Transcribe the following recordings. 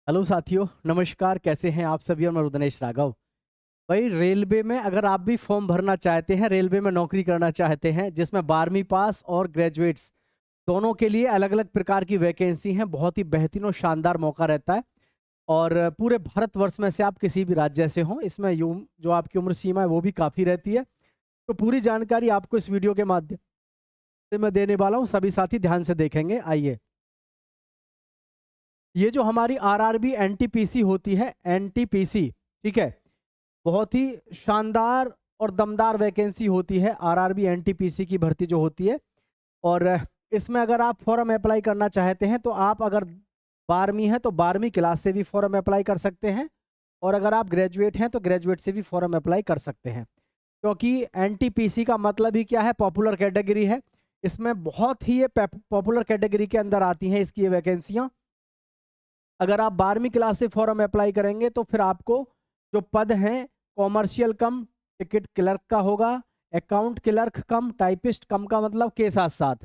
Hello साथियों, नमस्कार। कैसे हैं आप सभी? और मैं रुद्रनेश राघव। भाई, रेलवे में अगर आप भी फॉर्म भरना चाहते हैं, रेलवे में नौकरी करना चाहते हैं, जिसमें 12वीं पास और ग्रेजुएट्स दोनों के लिए अलग अलग प्रकार की वैकेंसी हैं। बहुत ही बेहतरीन और शानदार मौका रहता है। और पूरे भारतवर्ष में से आप किसी भी राज्य से हों, इसमें जो आपकी उम्र सीमा है वो भी काफ़ी रहती है। तो पूरी जानकारी आपको इस वीडियो के माध्यम से मैं देने वाला हूँ। सभी साथी ध्यान से देखेंगे। आइए, ये जो हमारी आरआरबी एनटीपीसी होती है, एनटीपीसी, ठीक है, बहुत ही शानदार और दमदार वैकेंसी होती है आरआरबी एनटीपीसी की भर्ती जो होती है। और इसमें अगर आप फॉर्म अप्लाई करना चाहते हैं तो आप अगर 12वीं है तो 12वीं क्लास से भी फॉर्म अप्लाई कर सकते हैं। और अगर आप ग्रेजुएट हैं तो ग्रेजुएट से भी फॉर्म अप्लाई कर सकते हैं, क्योंकि एनटीपीसी का मतलब ही क्या है? पॉपुलर कैटेगरी है। इसमें बहुत ही ये पॉपुलर कैटेगरी के अंदर आती हैं इसकी ये वैकेंसियाँ। अगर आप 12वीं क्लास से फॉर्म अप्लाई करेंगे तो फिर आपको जो पद हैं, कॉमर्शियल कम टिकट क्लर्क का होगा, अकाउंट क्लर्क कम टाइपिस्ट कम का मतलब के साथ साथ,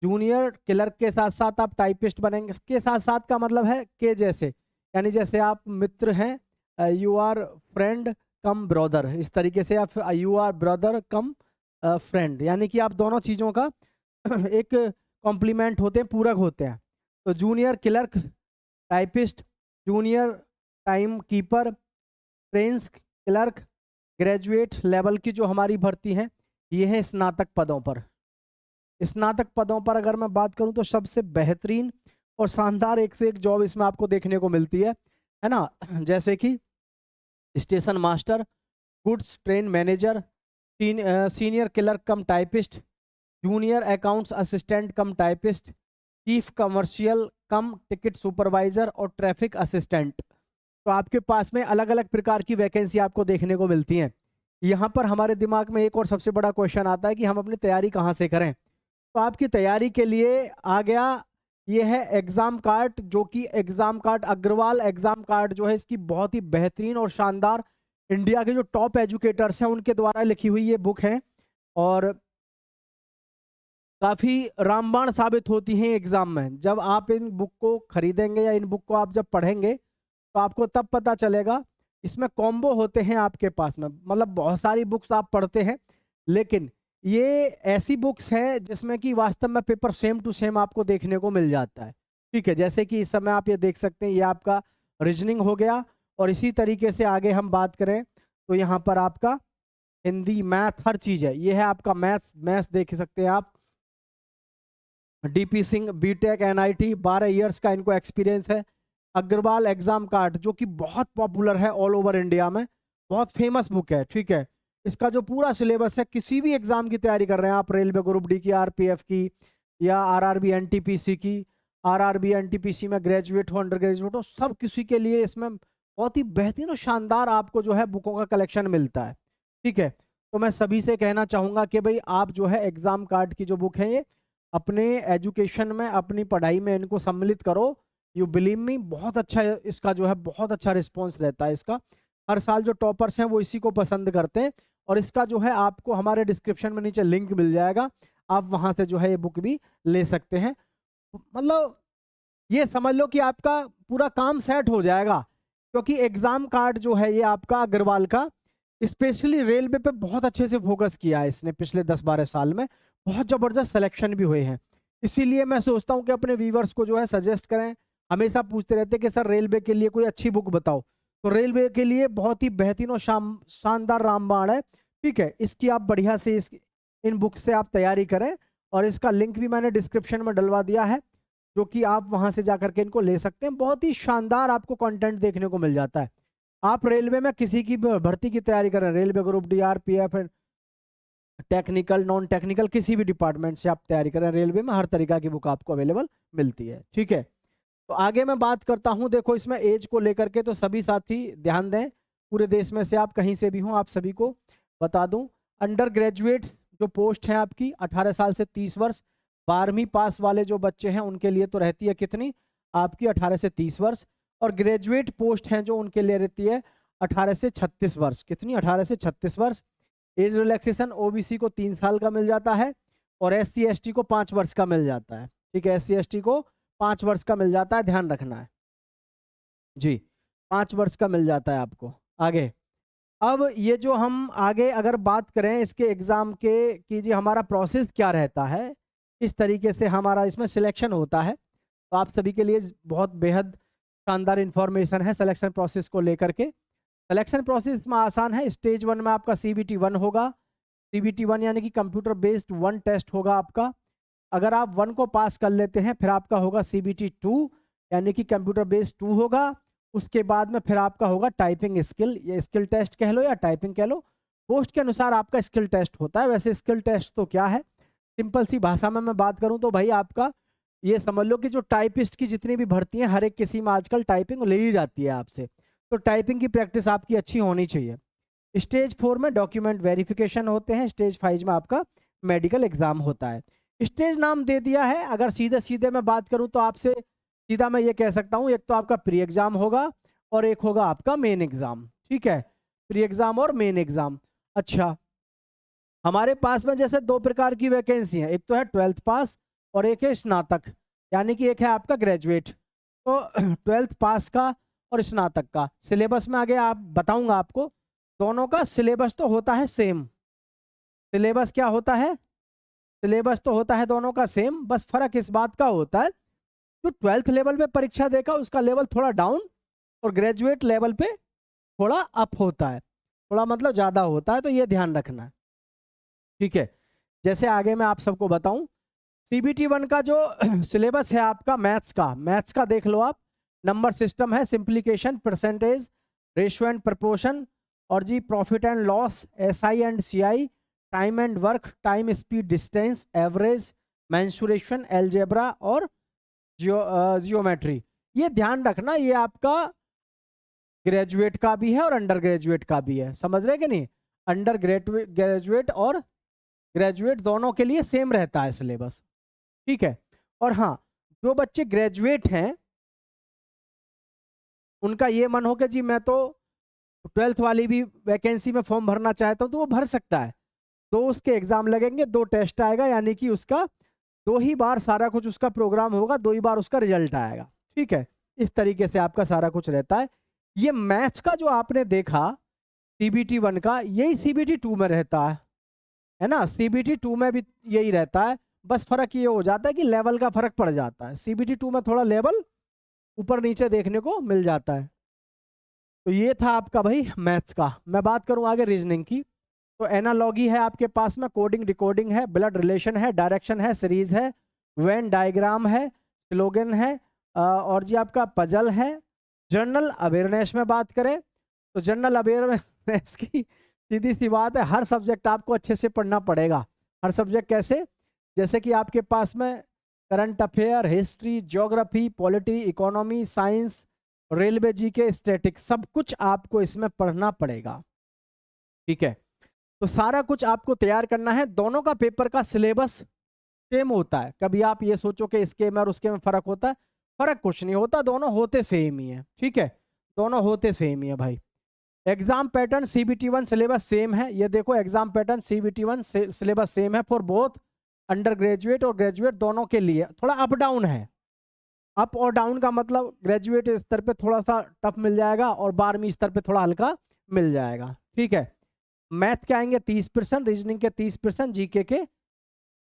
जूनियर क्लर्क के साथ साथ आप टाइपिस्ट बनेंगे। के साथ साथ का मतलब है के जैसे, यानी जैसे आप मित्र हैं, you are friend cum brother, इस तरीके से आप you are brother cum friend, यानी कि आप दोनों चीज़ों का एक कॉम्प्लीमेंट होते हैं, पूरक होते हैं। तो junior clerk, typist, junior time keeper, Prince clerk, graduate level की जो हमारी भर्ती है ये है स्नातक पदों पर। स्नातक पदों पर अगर मैं बात करूं तो सबसे बेहतरीन और शानदार एक से एक जॉब इसमें आपको देखने को मिलती है ना। जैसे कि station master, goods train manager, senior clerk कम टाइपिस्ट, जूनियर अकाउंट्स असिस्टेंट कम टाइपिस्ट, चीफ कमर्शियल कम टिकट सुपरवाइजर और ट्रैफिक असिस्टेंट। तो आपके पास में अलग अलग प्रकार की वैकेंसी आपको देखने को मिलती हैं। यहाँ पर हमारे दिमाग में एक और सबसे बड़ा क्वेश्चन आता है कि हम अपनी तैयारी कहाँ से करें। तो आपकी तैयारी के लिए आ गया ये है एग्जाम कार्ड, जो कि exam card Agarwal exam card जो है इसकी बहुत ही बेहतरीन और शानदार इंडिया के जो टॉप एजुकेटर्स हैं उनके द्वारा लिखी हुई ये बुक है। और काफी रामबाण साबित होती हैं एग्जाम में। जब आप इन बुक को खरीदेंगे या इन बुक को आप जब पढ़ेंगे तो आपको तब पता चलेगा। इसमें कॉम्बो होते हैं आपके पास में, मतलब बहुत सारी बुक्स आप पढ़ते हैं, लेकिन ये ऐसी बुक्स हैं जिसमें कि वास्तव में पेपर सेम टू सेम आपको देखने को मिल जाता है। ठीक है, जैसे कि इस समय आप ये देख सकते हैं, ये आपका रीजनिंग हो गया। और इसी तरीके से आगे हम बात करें तो यहाँ पर आपका हिंदी, मैथ, हर चीज़ है। ये है आपका मैथ्स, मैथ्स देख सकते हैं आप। DP Singh BTech NIT, 12 years का इनको एक्सपीरियंस है। अग्रवाल एग्जाम कार्ड जो कि बहुत पॉपुलर है ऑल ओवर इंडिया में, बहुत फेमस बुक है। ठीक है, इसका जो पूरा सिलेबस है, किसी भी एग्जाम की तैयारी कर रहे हैं आप, रेलवे ग्रुप डी की, आरपीएफ की, या आरआरबी एनटीपीसी की, आरआरबी एनटीपीसी में ग्रेजुएट हो, अंडर ग्रेजुएट हो, सब किसी के लिए इसमें बहुत ही बेहतरीन और शानदार आपको जो है बुकों का कलेक्शन मिलता है। ठीक है, तो मैं सभी से कहना चाहूंगा कि भाई आप जो है एग्जाम कार्ड की जो बुक है ये अपने एजुकेशन में, अपनी पढ़ाई में इनको सम्मिलित करो। यू बिलीव मी, बहुत अच्छा इसका जो है बहुत अच्छा रिस्पॉन्स रहता है इसका। हर साल जो टॉपर्स हैं वो इसी को पसंद करते हैं। और इसका जो है आपको हमारे डिस्क्रिप्शन में नीचे लिंक मिल जाएगा, आप वहां से जो है ये बुक भी ले सकते हैं। मतलब ये समझ लो कि आपका पूरा काम सेट हो जाएगा, क्योंकि एग्जाम कार्ड जो है ये आपका अग्रवाल का स्पेशली रेलवे पे बहुत अच्छे से फोकस किया है इसने पिछले 10-12 साल में। बहुत जबरदस्त सिलेक्शन भी हुए हैं। इसीलिए मैं सोचता हूँ कि अपने व्यूवर्स को जो है सजेस्ट करें। हमेशा पूछते रहते हैं कि सर रेलवे के लिए कोई अच्छी बुक बताओ, तो रेलवे के लिए बहुत ही बेहतरीन और शानदार रामबाण है। ठीक है, इसकी आप बढ़िया से इन बुक से आप तैयारी करें। और इसका लिंक भी मैंने डिस्क्रिप्शन में डलवा दिया है, जो कि आप वहां से जाकर के इनको ले सकते हैं। बहुत ही शानदार आपको कंटेंट देखने को मिल जाता है। आप रेलवे में किसी की भर्ती की तैयारी कर रहे हैं, railway group D, RPF, technical, non technical, किसी भी डिपार्टमेंट से आप तैयारी करें, रेलवे में हर तरीका की बुक आपको अवेलेबल मिलती है। ठीक है, तो आगे मैं बात करता हूं। देखो, इसमें एज को लेकर के तो सभी साथी ध्यान दें, पूरे देश में से आप कहीं से भी हों, आप सभी को बता दूं, अंडर ग्रेजुएट जो पोस्ट है आपकी 18 साल से 30 वर्ष, 12वीं पास वाले जो बच्चे हैं उनके लिए तो रहती है कितनी, आपकी 18 से 30 वर्ष। और ग्रेजुएट पोस्ट हैं जो उनके लिए रहती है 18 से 36 वर्ष। कितनी? 18 से 36 वर्ष। एज रिलैक्सेशन ओबीसी को 3 साल का मिल जाता है, और एससी एसटी को 5 वर्ष का मिल जाता है। ठीक है, एससी एसटी को 5 वर्ष का मिल जाता है, ध्यान रखना है। जी, 5 वर्ष का मिल जाता है आपको। आगे, अब ये जो हम आगे अगर बात करें इसके एग्ज़ाम के कि जी हमारा प्रोसेस क्या रहता है, किस तरीके से हमारा इसमें सिलेक्शन होता है, तो आप सभी के लिए बहुत बेहद शानदार इन्फॉर्मेशन है सिलेक्शन प्रोसेस को लेकर के। सिलेक्शन प्रोसेस में आसान है, स्टेज 1 में आपका सीबीटी 1 होगा। सीबीटी 1 यानी कि कंप्यूटर बेस्ड 1 टेस्ट होगा आपका। अगर आप 1 को पास कर लेते हैं फिर आपका होगा सीबीटी 2 यानी कि कंप्यूटर बेस्ड 2 होगा। उसके बाद में फिर आपका होगा टाइपिंग स्किल, ये स्किल टेस्ट कह लो या टाइपिंग कह लो। पोस्ट के अनुसार आपका स्किल टेस्ट होता है। वैसे स्किल टेस्ट तो क्या है, सिंपल सी भाषा में मैं बात करूं तो भाई आपका ये समझ लो कि जो टाइपिस्ट की जितनी भी भर्ती है हर एक किसी में आजकल टाइपिंग ले ही जाती है आपसे, तो टाइपिंग की प्रैक्टिस आपकी अच्छी होनी चाहिए। स्टेज 4 में डॉक्यूमेंट वेरिफिकेशन होते हैं। स्टेज 5 में आपका मेडिकल एग्जाम होता है। स्टेज नाम दे दिया है। अगर सीधे सीधे मैं बात करूं तो आपसे सीधा मैं ये कह सकता हूं, एक तो आपका प्री एग्जाम होगा और एक होगा आपका मेन एग्जाम। ठीक है, प्री एग्जाम और मेन एग्जाम। अच्छा, हमारे पास में जैसे दो प्रकार की वैकेंसी है, एक तो है 12th पास और एक है स्नातक, यानी कि एक है आपका ग्रेजुएट। तो 12th पास का और स्नातक का सिलेबस में आगे आप बताऊंगा आपको। दोनों का सिलेबस तो होता है सेम। सिलेबस क्या होता है, सिलेबस तो होता है दोनों का सेम, बस फर्क इस बात का होता है जो 12th लेवल पे परीक्षा देगा उसका लेवल थोड़ा डाउन और ग्रेजुएट लेवल पे थोड़ा अप होता है, थोड़ा मतलब ज़्यादा होता है, तो ये ध्यान रखना है। ठीक है, जैसे आगे मैं आप सबको बताऊं, सीबीटी 1 का जो सिलेबस है आपका मैथ्स का देख लो आप। नंबर सिस्टम है, simplification, percentage, ratio and proportion, और जी profit and loss, SI and CI, time and work, time speed distance, average, mensuration, algebra और जियोमेट्री। ये ध्यान रखना, ये आपका ग्रेजुएट का भी है और अंडर ग्रेजुएट का भी है, समझ रहे कि नहीं। अंडर ग्रेजुएट और ग्रेजुएट दोनों के लिए सेम रहता है सिलेबस। ठीक है, और हाँ, जो बच्चे ग्रेजुएट हैं उनका ये मन हो कि जी मैं तो 12th वाली भी वैकेंसी में फॉर्म भरना चाहता हूं, तो वो भर सकता है। दो उसके एग्जाम लगेंगे, दो टेस्ट आएगा, यानी कि उसका दो ही बार सारा कुछ उसका प्रोग्राम होगा, दो ही बार उसका रिजल्ट आएगा। ठीक है, इस तरीके से आपका सारा कुछ रहता है। ये मैथ्स का जो आपने देखा सीबीटी 1 का, यही सीबीटी 2 में रहता है ना। सीबीटी 2 में भी यही रहता है, बस फर्क ये हो जाता है कि लेवल का फर्क पड़ जाता है। सीबीटी 2 में थोड़ा लेवल ऊपर नीचे देखने को मिल जाता है। तो ये था आपका भाई मैथ्स का। मैं बात करूं आगे रीजनिंग की, तो एनालॉगी है आपके पास में, कोडिंग डिकोडिंग है, ब्लड रिलेशन है, डायरेक्शन है, सीरीज है, वेन डायग्राम है, स्लोगन है, और जी आपका पजल है। जनरल अवेयरनेस में बात करें तो जनरल अवेयरनेस की सीधी सी बात है, हर सब्जेक्ट आपको अच्छे से पढ़ना पड़ेगा। हर सब्जेक्ट कैसे, जैसे कि आपके पास में current affair, history, geography, polity, economy, science, railway, GK, statics, सब कुछ आपको इसमें पढ़ना पड़ेगा। ठीक है, तो सारा कुछ आपको तैयार करना है। दोनों का पेपर का सिलेबस सेम होता है, कभी आप ये सोचो कि इसके में और उसके में फर्क होता है, फर्क कुछ नहीं होता, दोनों होते सेम ही है। ठीक है, दोनों होते सेम ही है भाई। Exam pattern CBT 1 syllabus same है, ये देखो exam pattern CBT 1 syllabus same है फॉर बोथ अंडर ग्रेजुएट और ग्रेजुएट दोनों के लिए। थोड़ा अप डाउन है, अप और डाउन का मतलब ग्रेजुएट स्तर पे थोड़ा सा टफ मिल जाएगा और 12वीं स्तर पे थोड़ा हल्का मिल जाएगा। ठीक है, मैथ के आएंगे 30%, रीजनिंग के 30%, जीके के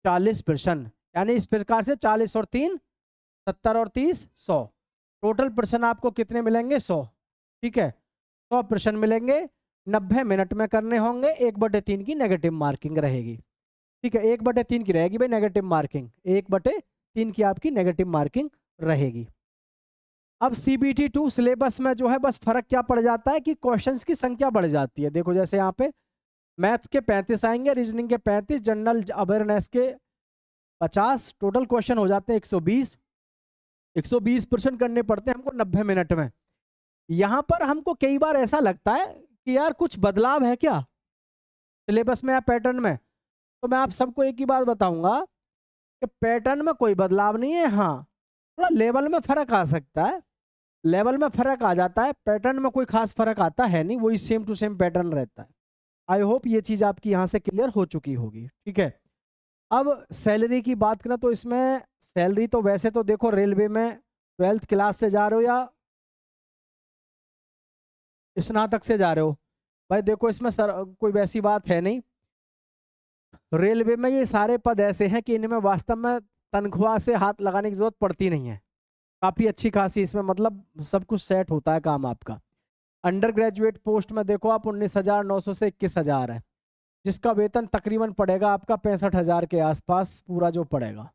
40%, यानी इस प्रकार से 40 और 3 70 और 30 100, टोटल प्रश्न आपको कितने मिलेंगे 100। ठीक है, 100 प्रश्न मिलेंगे, 90 मिनट में करने होंगे, 1/3 की नेगेटिव मार्किंग रहेगी। ठीक है, 1/3 की रहेगी भाई नेगेटिव मार्किंग, 1/3 की आपकी नेगेटिव मार्किंग रहेगी। अब सीबीटी 2 सिलेबस में जो है बस फर्क क्या पड़ जाता है कि क्वेश्चंस की संख्या बढ़ जाती है। देखो जैसे यहाँ पे मैथ के 35 आएंगे, रीजनिंग के 35, जनरल अवेयरनेस के 50, टोटल क्वेश्चन हो जाते हैं 120। 120% करने पड़ते हैं हमको 90 मिनट में। यहाँ पर हमको कई बार ऐसा लगता है कि यार कुछ बदलाव है क्या सिलेबस में या पैटर्न में, तो मैं आप सबको एक ही बात बताऊंगा कि पैटर्न में कोई बदलाव नहीं है। हाँ, थोड़ा लेवल में फर्क आ सकता है, लेवल में फर्क आ जाता है, पैटर्न में कोई खास फर्क आता है नहीं, वही सेम टू सेम पैटर्न रहता है। आई होप ये चीज आपकी यहाँ से क्लियर हो चुकी होगी। ठीक है, अब सैलरी की बात करें तो इसमें सैलरी तो वैसे तो देखो रेलवे में 12th क्लास से जा रहे हो या स्नातक से जा रहे हो भाई, देखो इसमें सर कोई वैसी बात है नहीं। रेलवे में ये सारे पद ऐसे हैं कि इनमें वास्तव में तनख्वाह से हाथ लगाने की जरूरत पड़ती नहीं है। काफी अच्छी खासी इसमें मतलब सब कुछ सेट होता है काम आपका। अंडर ग्रेजुएट पोस्ट में देखो आप 19,900 से 21,000 है, जिसका वेतन तकरीबन पड़ेगा आपका 65,000 के आसपास पूरा जो पड़ेगा।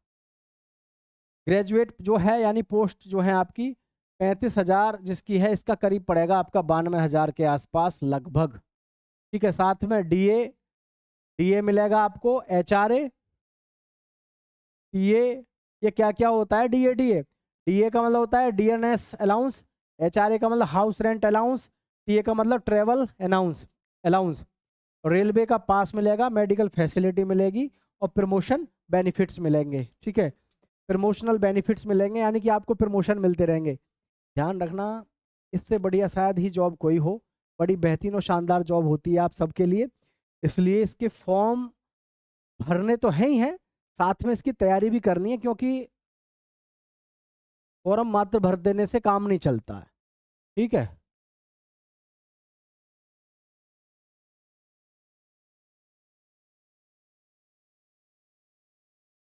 ग्रेजुएट जो है यानी पोस्ट जो है आपकी 35,000 जिसकी है, इसका करीब पड़ेगा आपका 92,000 के आसपास लगभग। ठीक है, साथ में डीए, डीए मिलेगा आपको, एचआरए, टीए, ये क्या क्या होता है डीए, डीए डीए का मतलब होता है डीएनएस अलाउंस, एचआरए का मतलब हाउस रेंट अलाउंस, टीए का मतलब ट्रेवल अलाउंस अलाउंस। रेलवे का पास मिलेगा, मेडिकल फैसिलिटी मिलेगी और प्रमोशन बेनिफिट्स मिलेंगे। ठीक है, प्रमोशनल बेनिफिट्स मिलेंगे यानी कि आपको प्रमोशन मिलते रहेंगे। ध्यान रखना, इससे बढ़िया शायद ही जॉब कोई हो, बड़ी बेहतरीन और शानदार जॉब होती है आप सबके लिए। इसलिए इसके फॉर्म भरने तो है ही हैं, साथ में इसकी तैयारी भी करनी है, क्योंकि फॉर्म मात्र भर देने से काम नहीं चलता है। ठीक है,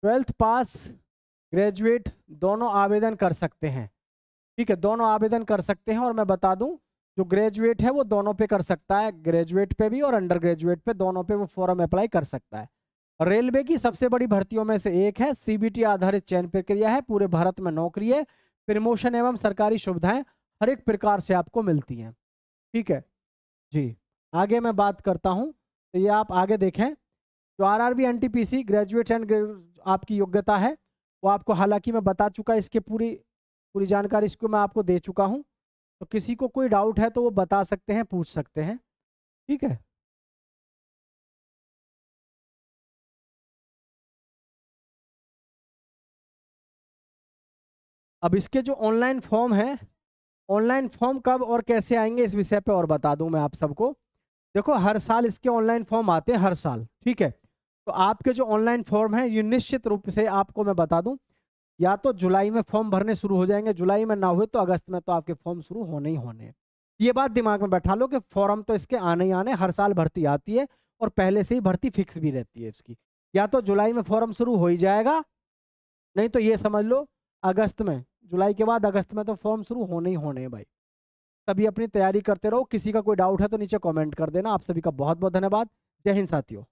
12th पास ग्रेजुएट दोनों आवेदन कर सकते हैं। ठीक है, दोनों आवेदन कर सकते हैं। और मैं बता दूं, जो ग्रेजुएट है वो दोनों पे कर सकता है, ग्रेजुएट पे भी और अंडर ग्रेजुएट पे, दोनों पे वो फॉर्म अप्लाई कर सकता है। रेलवे की सबसे बड़ी भर्तियों में से एक है, सीबीटी आधारित चयन प्रक्रिया है, पूरे भारत में नौकरी है, प्रमोशन एवं सरकारी सुविधाएं हर एक प्रकार से आपको मिलती हैं। ठीक है जी, आगे मैं बात करता हूं, तो ये आप आगे देखें। जो आरआरबी एनटीपीसी ग्रेजुएट एंड आपकी योग्यता है वो आपको हालांकि मैं बता चुका, इसके पूरी पूरी जानकारी इसको मैं आपको दे चुका हूं। तो किसी को कोई डाउट है तो वो बता सकते हैं, पूछ सकते हैं। ठीक है, अब इसके जो ऑनलाइन फॉर्म है, ऑनलाइन फॉर्म कब और कैसे आएंगे इस विषय पे और बता दूं मैं आप सबको। देखो हर साल इसके ऑनलाइन फॉर्म आते हैं, हर साल। ठीक है, तो आपके जो ऑनलाइन फॉर्म है ये निश्चित रूप से आपको मैं बता दूं, या तो जुलाई में फॉर्म भरने शुरू हो जाएंगे, जुलाई में ना हुए तो अगस्त में तो आपके फॉर्म शुरू होने ही होने हैं। ये बात दिमाग में बैठा लो कि फॉर्म तो इसके आने ही आने, हर साल भर्ती आती है और पहले से ही भर्ती फिक्स भी रहती है इसकी। या तो जुलाई में फॉर्म शुरू हो ही जाएगा, नहीं तो ये समझ लो अगस्त में, जुलाई के बाद अगस्त में तो फॉर्म शुरू होने ही होने हैं भाई। तभी अपनी तैयारी करते रहो। किसी का कोई डाउट है तो नीचे कमेंट कर देना। आप सभी का बहुत बहुत धन्यवाद। जय हिंद साथियों।